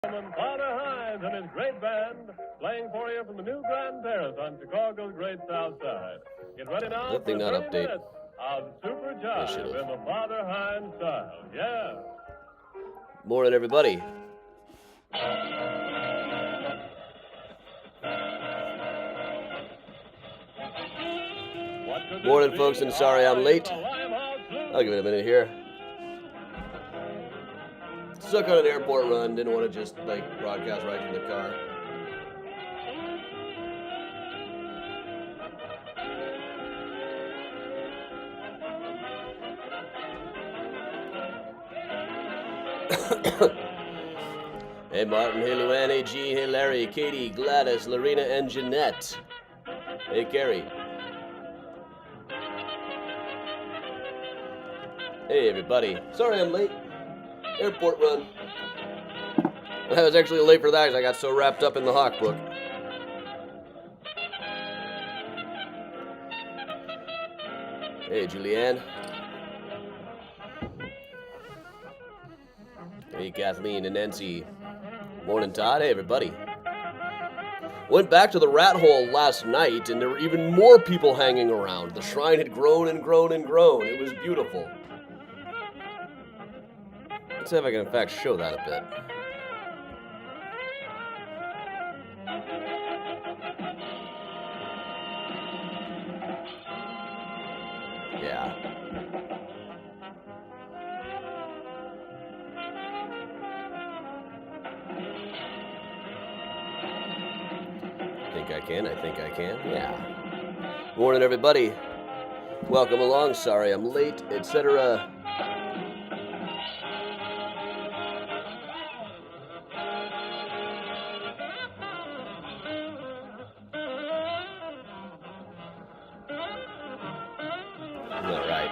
Father Hines and his great band playing for you from the new Grand Terrace on Chicago's Great South Side. Get ready now That thing for not 30 update. minutes of Super Jive in the Father Hines style. Yeah. Morning, everybody. Morning, folks, and sorry I'm late. I'll give it a minute here. Stuck on an airport run, didn't want to just, broadcast right from the car. Hey, Martin, hey, Luann, hey, Jean, hey, Larry, Katie, Gladys, Lorena, and Jeanette. Hey, Carrie. Hey, everybody. Sorry I'm late. Airport run. I was actually late for that because I got so wrapped up in the Hawk book. Hey, Julianne. Hey, Kathleen and Nancy. Morning, Todd. Hey, everybody. Went back to the rat hole last night, and there were even more people hanging around. The shrine had grown and grown and grown. It was beautiful. Let's see if I can, in fact, show that a bit. Yeah. I think I can. Yeah. Morning, everybody. Welcome along. Sorry I'm late, etc. All right.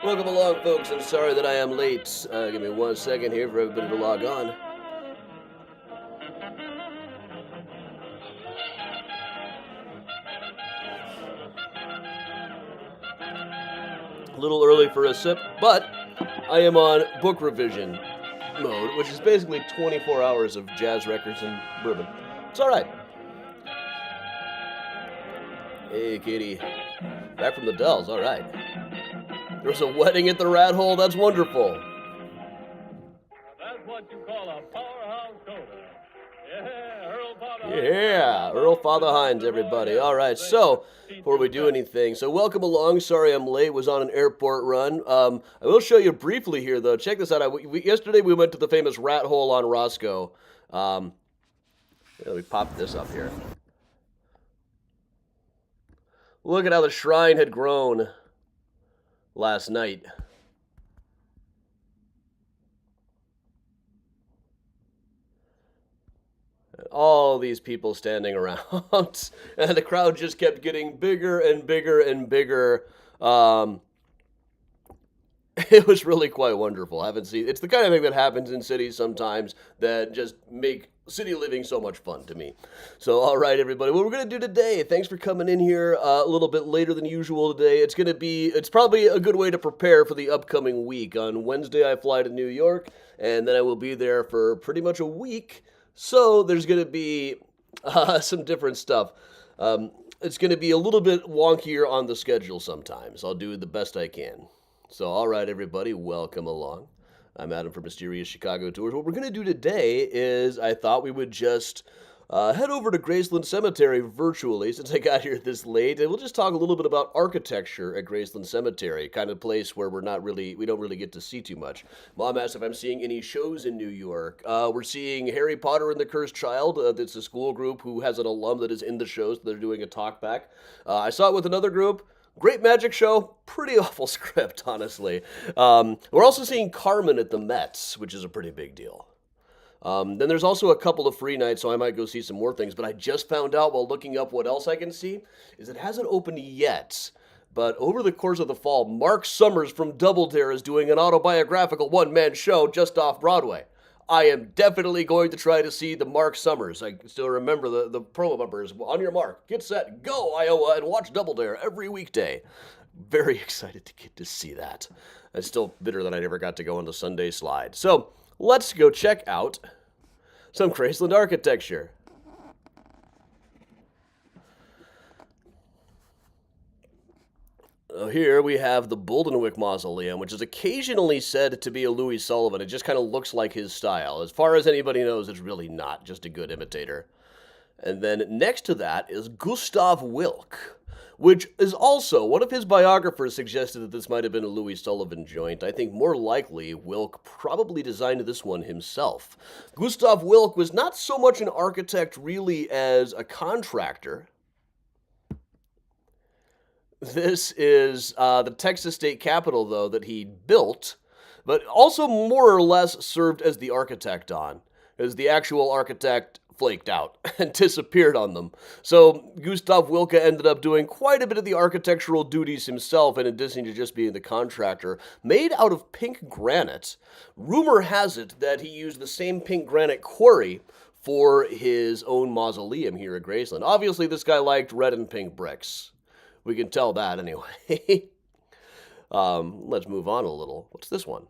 Welcome along, folks. I'm sorry that I am late. Give me 1 second here for everybody to log on. A little early for a sip, but I am on book revision mode, which is basically 24 hours of jazz records and bourbon. It's all right. Hey, Katie. Back from the Dells, all right. There's a wedding at the Rat Hole. That's wonderful. That's what you call a powerhouse coda. Yeah, Earl Father Hines. Yeah, Earl Father Hines, everybody. All right, so before we do anything, so welcome along. Sorry I'm late. Was on an airport run. I will show you briefly here, though. Check this out. Yesterday we went to the famous Rat Hole on Roscoe. Let me pop this up here. Look at how the shrine had grown last night. All these people standing around, and the crowd just kept getting bigger and bigger and bigger. It was really quite wonderful. I haven't seen. It's the kind of thing that happens in cities sometimes that just make city living so much fun to me. So, all right, everybody, what we're gonna do today? Thanks for coming in here a little bit later than usual today. It's probably a good way to prepare for the upcoming week. On Wednesday, I fly to New York, and then I will be there for pretty much a week. So there's gonna be some different stuff. It's gonna be a little bit wonkier on the schedule sometimes. I'll do the best I can. So, all right, everybody, welcome along. I'm Adam from Mysterious Chicago Tours. What we're going to do today is I thought we would just head over to Graceland Cemetery virtually since I got here this late, and we'll just talk a little bit about architecture at Graceland Cemetery, kind of place where we don't really get to see too much. Mom asked if I'm seeing any shows in New York. We're seeing Harry Potter and the Cursed Child. It's a school group who has an alum that is in the show, so they're doing a talk back. I saw it with another group. Great magic show, pretty awful script, honestly. We're also seeing Carmen at the Mets, which is a pretty big deal. Then there's also a couple of free nights, so I might go see some more things. But I just found out while looking up what else I can see, is it hasn't opened yet. But over the course of the fall, Mark Summers from Double Dare is doing an autobiographical one-man show just off Broadway. I am definitely going to try to see the Mark Summers. I still remember the promo bumpers. On your mark, get set, go, Iowa, and watch Double Dare every weekday. Very excited to get to see that. I'm still bitter that I never got to go on the Sunday slide. So, let's go check out some Graceland architecture. Here we have the Boldenwick Mausoleum, which is occasionally said to be a Louis Sullivan. It just kind of looks like his style. As far as anybody knows, it's really not, just a good imitator. And then next to that is Gustav Wilk, which is also, one of his biographers suggested that this might have been a Louis Sullivan joint. I think more likely Wilk probably designed this one himself. Gustav Wilk was not so much an architect really as a contractor. This is the Texas State Capitol, though, that he built, but also more or less served as the architect on, as the actual architect flaked out and disappeared on them. So Gustav Wilke ended up doing quite a bit of the architectural duties himself, in addition to just being the contractor. Made out of pink granite. Rumor has it that he used the same pink granite quarry for his own mausoleum here at Graceland. Obviously, this guy liked red and pink bricks. We can tell that anyway. Let's move on a little. What's this one?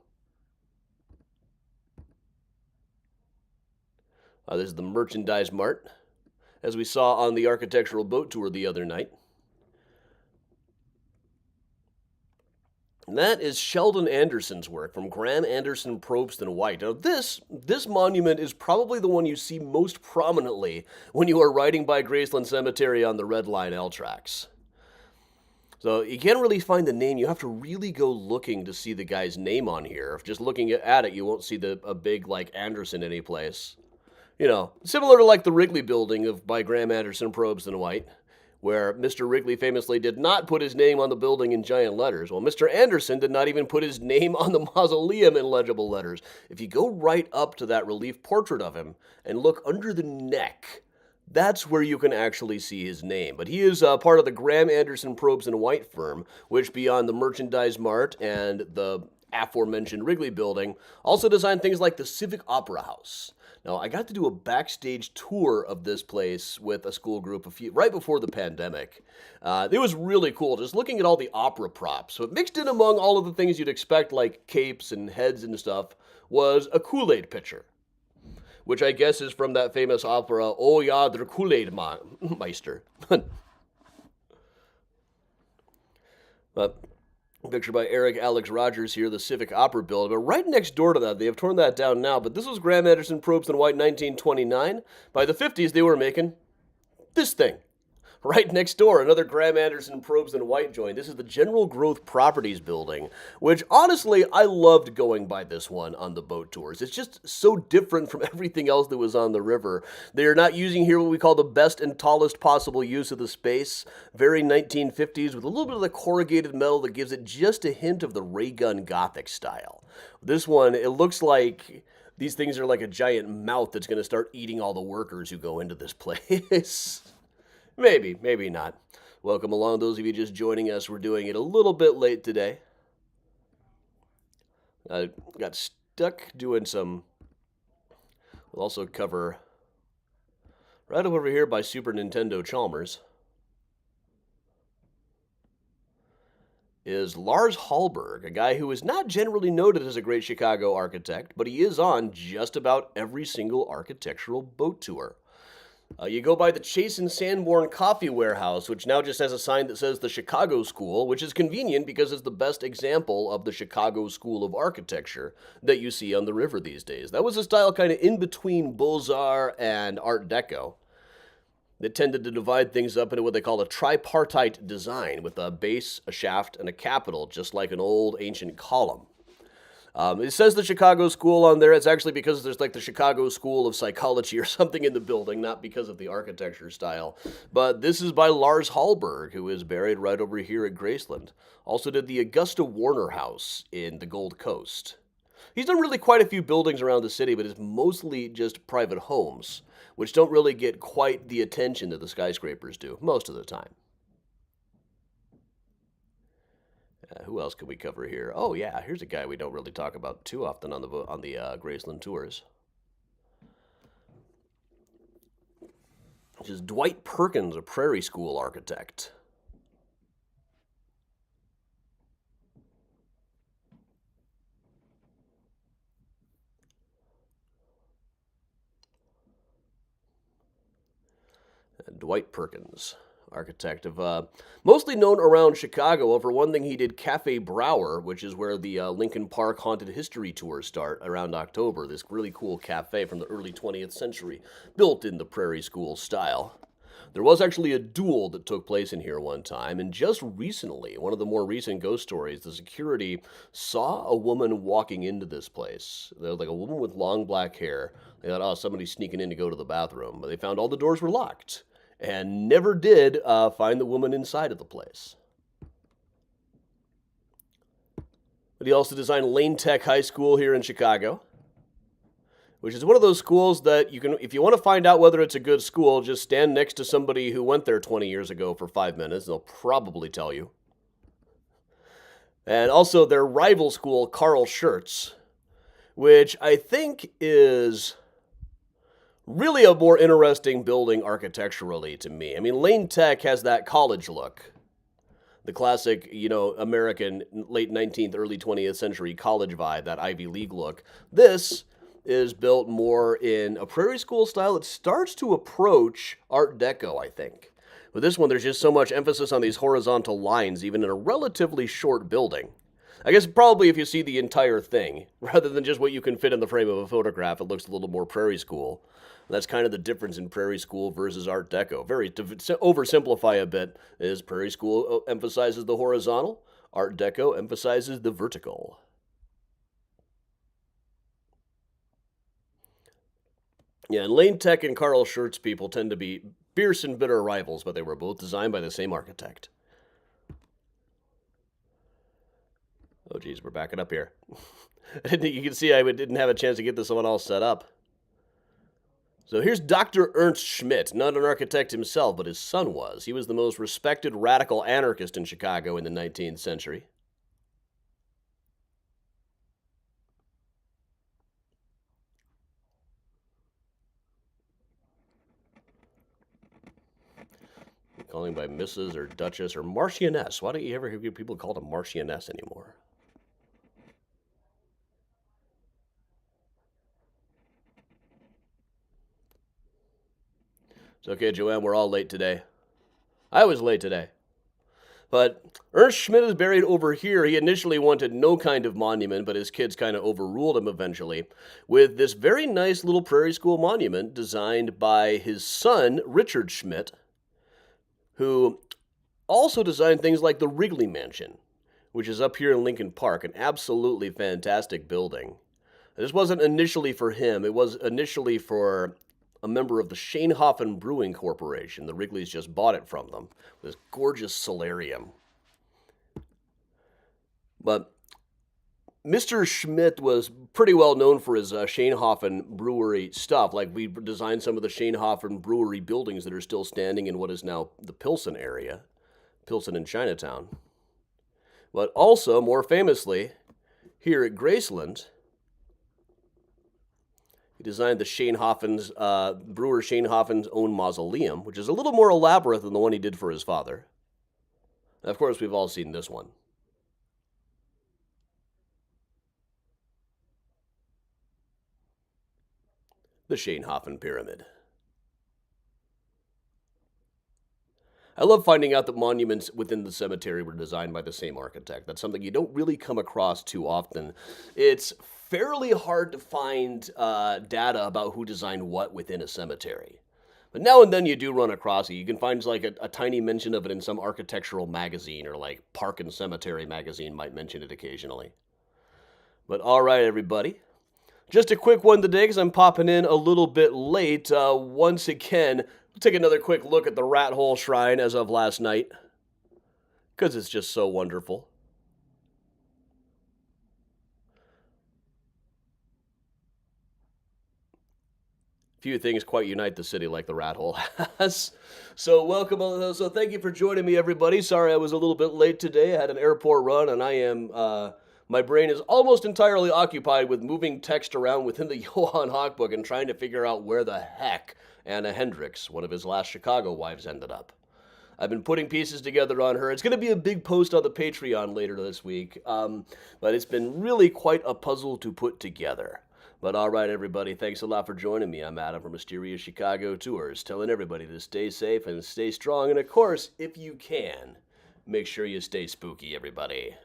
This is the Merchandise Mart, as we saw on the architectural boat tour the other night. And that is Sheldon Anderson's work from Graham Anderson, Probst, and White. Now, this monument is probably the one you see most prominently when you are riding by Graceland Cemetery on the Red Line L tracks. So you can't really find the name. You have to really go looking to see the guy's name on here. If just looking at it, you won't see a big, like, Anderson anyplace. You know, similar to, like, the Wrigley building by Graham Anderson, Probst, and White, where Mr. Wrigley famously did not put his name on the building in giant letters. Well, Mr. Anderson did not even put his name on the mausoleum in legible letters. If you go right up to that relief portrait of him and look under the neck, that's where you can actually see his name. But he is part of the Graham Anderson, Probst, and White firm, which beyond the Merchandise Mart and the aforementioned Wrigley building, also designed things like the Civic Opera House. Now, I got to do a backstage tour of this place with a school group right before the pandemic. It was really cool, just looking at all the opera props. So mixed in among all of the things you'd expect, like capes and heads and stuff, was a Kool-Aid pitcher, which I guess is from that famous opera, Oh Ja, der Kool-Aid Meister. But picture by Eric Alex Rogers here, the Civic Opera building. But right next door to that, they have torn that down now, but this was Graham Anderson, Probst, and White 1929. By the 50s, they were making this thing. Right next door, another Graham Anderson, Probst, and White joint. This is the General Growth Properties building, which honestly, I loved going by this one on the boat tours. It's just so different from everything else that was on the river. They are not using here what we call the best and tallest possible use of the space. Very 1950s with a little bit of the corrugated metal that gives it just a hint of the ray gun Gothic style. This one, it looks like these things are like a giant mouth that's going to start eating all the workers who go into this place. Maybe, maybe not. Welcome along, those of you just joining us. We're doing it a little bit late today. I got stuck doing some... We'll also cover right over here by Super Nintendo Chalmers is Lars Hallberg, a guy who is not generally noted as a great Chicago architect, but he is on just about every single architectural boat tour. You go by the Chase and Sanborn Coffee Warehouse, which now just has a sign that says the Chicago School, which is convenient because it's the best example of the Chicago School of Architecture that you see on the river these days. That was a style kind of in between Beaux-Arts and Art Deco. They tended to divide things up into what they call a tripartite design, with a base, a shaft, and a capital, just like an old ancient column. It says the Chicago School on there. It's actually because there's like the Chicago School of Psychology or something in the building, not because of the architecture style. But this is by Lars Hallberg, who is buried right over here at Graceland. Also did the Augusta Warner House in the Gold Coast. He's done really quite a few buildings around the city, but it's mostly just private homes, which don't really get quite the attention that the skyscrapers do most of the time. Who else can we cover here? Oh yeah, here's a guy we don't really talk about too often on the Graceland tours, which is Dwight Perkins, a Prairie School architect. And Dwight Perkins, architect of mostly known around Chicago. For one thing, he did Cafe Brower, which is where the Lincoln Park Haunted History Tours start around October. This really cool cafe from the early 20th century, built in the Prairie School style. There was actually a duel that took place in here one time, and just recently, one of the more recent ghost stories, the security saw a woman walking into this place. There was like a woman with long black hair. They thought, oh, somebody's sneaking in to go to the bathroom, but they found all the doors were locked, and never did find the woman inside of the place. But he also designed Lane Tech High School here in Chicago, which is one of those schools that you can, if you want to find out whether it's a good school, just stand next to somebody who went there 20 years ago for 5 minutes. They'll probably tell you. And also their rival school, Carl Schurz, which I think is really a more interesting building architecturally to me. I mean, Lane Tech has that college look. The classic, American late 19th, early 20th century college vibe, that Ivy League look. This is built more in a Prairie School style. It starts to approach Art Deco, I think. With this one, there's just so much emphasis on these horizontal lines, even in a relatively short building. I guess probably if you see the entire thing, rather than just what you can fit in the frame of a photograph, it looks a little more Prairie School. And that's kind of the difference in Prairie School versus Art Deco. Very, to oversimplify a bit, is Prairie School emphasizes the horizontal, Art Deco emphasizes the vertical. Yeah, and Lane Tech and Carl Schurz people tend to be fierce and bitter rivals, but they were both designed by the same architect. Oh, geez, we're backing up here. You can see I didn't have a chance to get this one all set up. So here's Dr. Ernst Schmidt, not an architect himself, but his son was. He was the most respected radical anarchist in Chicago in the 19th century. Calling by Mrs. or Duchess or Marchioness. Why don't you ever hear people called a Marchioness anymore? It's okay, Joanne, we're all late today. I was late today. But Ernst Schmidt is buried over here. He initially wanted no kind of monument, but his kids kind of overruled him eventually, with this very nice little Prairie School monument designed by his son, Richard Schmidt, who also designed things like the Wrigley Mansion, which is up here in Lincoln Park, an absolutely fantastic building. This wasn't initially for him. It was initially for a member of the Shanehoffen Brewing Corporation. The Wrigleys just bought it from them. This gorgeous solarium. But Mr. Schmidt was pretty well known for his Shanehoffen Brewery stuff. Like, we designed some of the Shanehoffen Brewery buildings that are still standing in what is now the Pilsen area, Pilsen and Chinatown. But also, more famously, here at Graceland, he designed the brewer Shanehoffen's own mausoleum, which is a little more elaborate than the one he did for his father. And of course, we've all seen this one. The Shanehoffen Pyramid. I love finding out that monuments within the cemetery were designed by the same architect. That's something you don't really come across too often. It's fairly hard to find data about who designed what within a cemetery. But now and then you do run across it. You can find like a tiny mention of it in some architectural magazine, or like Park and Cemetery magazine might mention it occasionally. But all right, everybody. Just a quick one today because I'm popping in a little bit late. Once again, we'll take another quick look at the Rat Hole Shrine as of last night, because it's just so wonderful. Few things quite unite the city like the Rat Hole has. So welcome, so thank you for joining me, everybody. Sorry I was a little bit late today. I had an airport run, and I am... my brain is almost entirely occupied with moving text around within the Johann Hawk book and trying to figure out where the heck Anna Hendricks, one of his last Chicago wives, ended up. I've been putting pieces together on her. It's going to be a big post on the Patreon later this week, but it's been really quite a puzzle to put together. But all right, everybody, thanks a lot for joining me. I'm Adam from Mysterious Chicago Tours, telling everybody to stay safe and stay strong. And of course, if you can, make sure you stay spooky, everybody.